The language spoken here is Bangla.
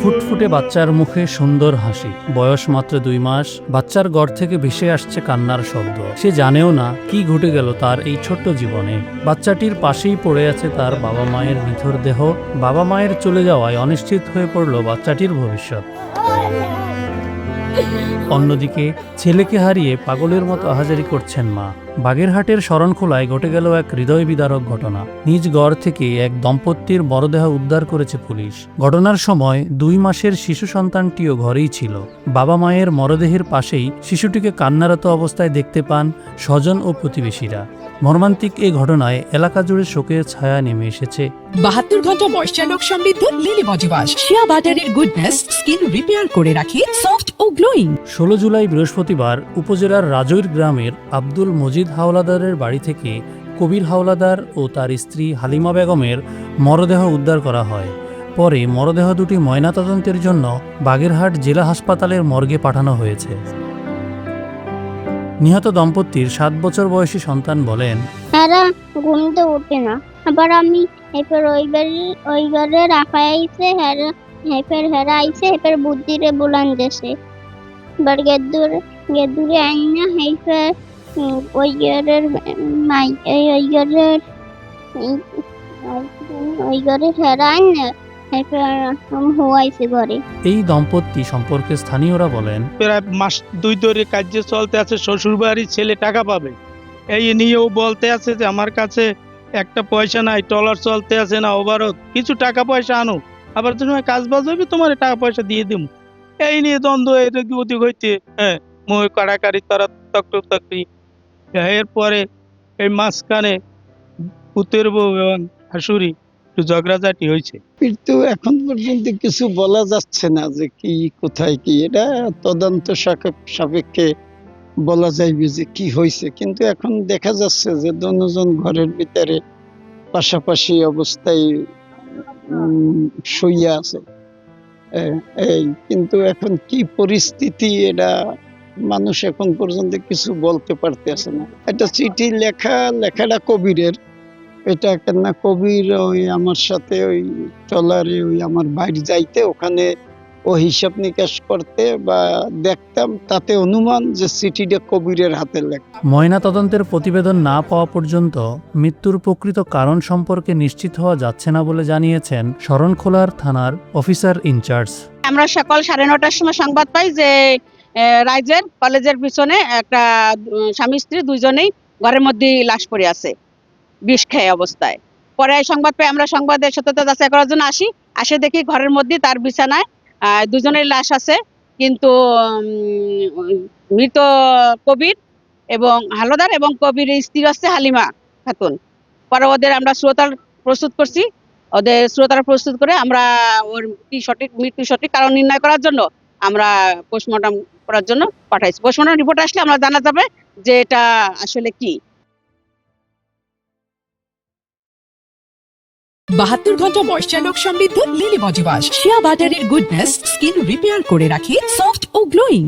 ফুটফুটে বাচ্চার মুখে সুন্দর হাসি, বয়স মাত্র 2 মাস। বাচ্চার গড় থেকে ভেসে আসছে কান্নার শব্দ। সে জানেও না কি ঘটে গেল তার এই ছোট্ট জীবনে। বাচ্চাটির পাশেই পড়ে আছে তার বাবা মায়ের নিথর দেহ। বাবা মায়ের চলে যাওয়ায় অনিশ্চিত হয়ে পড়ল বাচ্চাটির ভবিষ্যৎ। অন্যদিকে ছেলেকে হারিয়ে পাগলের মতো আহাজারি করছেন মা। বাগেরহাটের শরণখোলায় ঘটে গেল এক হৃদয় বিদারক ঘটনা। নিজ গড় থেকে এক দম্পতির মরদেহ উদ্ধার করেছে পুলিশ। ঘটনার সময় 2 মাসের শিশু সন্তানটিও ঘরেই ছিল। বাবা মায়ের মরদেহের পাশেই শিশুটিকে কান্নারত অবস্থায় দেখতে পান স্বজন ও প্রতিবেশীরা। মর্মান্তিক এই ঘটনায় এলাকা জুড়ে শোকের ছায়া নেমে এসেছে। 72 ঘন্টা ময়েশ্চার সমৃদ্ধ লিলি বডি ওয়াশ, শিয়া বাটারের গুডনেস স্কিন রিপেয়ার করে রাখে সফট ও গ্লোয়িং। 16 জুলাই বৃহস্পতিবার উপজেলার রাজৈর গ্রামের আব্দুল মজিদ হাওলাদারের বাড়ি থেকে কবির হাওলাদার ও তার স্ত্রী হালিমা বেগমের মরদেহ উদ্ধার করা হয়। পরে মরদেহ দুটি ময়নাতদন্তের জন্য বাগেরহাট জেলা হাসপাতালের মর্গে পাঠানো হয়েছে। নিহত দম্পতির 7 বছর বয়সী সন্তান বলেন, এরা ঘুমতে ওঠে না। আবার আমি এরপর ওই ঘরে রাখা আইছে, হেরা আইছে, এরপর বুদ্ধিরে বুলান দেশে এবার গেদুরে আইনা হেফের ওই ঘরের হেরা আইনা এই দম্পতি সম্পর্কে স্থানীয়রা বলেন, প্রায় মাস 2 ধরে কার্য চলতে আছে, শ্বশুর বাড়ির ছেলে টাকা পাবে এই নিয়েও বলতে আছে যে আমার কাছে একটা পয়সা নাই, টলার চলতে আছে না, ওভারত কিছু টাকা পয়সা আনো, আবার তুমি কাজ বাজ হবে তোমার টাকা পয়সা দিয়ে দিব। এই নিয়ে দ্বন্দ্ব এদিক হইতে মোহ কাড়াকাড়ি তারা তক্কি। এরপরে এই মাঝখানে পুতের বউ এবং শাশুড়ি একটু ঝগড়াঝাটি হয়েছে। কিন্তু এখন পর্যন্ত কিছু বলা যাচ্ছে না যে কি কোথায় কি, এটা তদন্ত সাপেক্ষে বলা যাইবে যে কি হয়েছে। কিন্তু এখন দেখা যাচ্ছে যে দুজন ঘরের ভিতরে পাশাপাশি অবস্থায় শুইয়া আছে। এই কিন্তু এখন কি পরিস্থিতি এটা মানুষ এখন পর্যন্ত কিছু বলতে পারতেছে না। একটা চিঠি লেখাটা কবিরের, এটা কেন কবির ওই আমার সাথে ওই ট্রলারে ওই আমার বাইরে যাইতে ওখানে ও হিসাব নিকাশ করতে বা দেখতাম, তাতে অনুমান যে চিঠিটা কবিরের হাতে লেখা। ময়নাতদন্তের প্রতিবেদন না পাওয়া পর্যন্ত মৃত্যুর প্রকৃত কারণ সম্পর্কে নিশ্চিত হওয়া যাচ্ছে না বলে জানিয়েছেন শরণখোলার থানার অফিসার ইনচার্জ। আমরা সকাল 9:30টার সময় সংবাদ পাই যে রাইজের কলেজের পিছনে একটা স্বামী স্ত্রী দুইজনেই ঘরের মধ্যে লাশ পড়ে আছে বিষ খেয়ে অবস্থায়। পরে সংবাদ পেয়ে আমরা সংবাদের সত্যতা যাচাই করার জন্য আসে দেখি ঘরের মধ্যে তার বিছানায় দুজনের লাশ আছে, কিন্তু মৃত কবির এবং হাওলাদার এবং কবির স্ত্রী আছে হালিমা খাতুন। পরে ওদের আমরা শ্রোতারা প্রস্তুত করে আমরা ওর মৃত্যু সঠিক কারণ নির্ণয় করার জন্য আমরা পোস্টমর্টম করার জন্য পাঠাইছি। পোস্টমর্টম রিপোর্ট আসলে আমরা জানা যাবে যে এটা আসলে কি। 72 ঘন্টা ময়েশ্চার সমৃদ্ধ লিলি বডি ওয়াশ, শিয়া বাটারের গুডনেস স্কিন রিপেয়ার করে রাখে সফট ও গ্লোয়িং।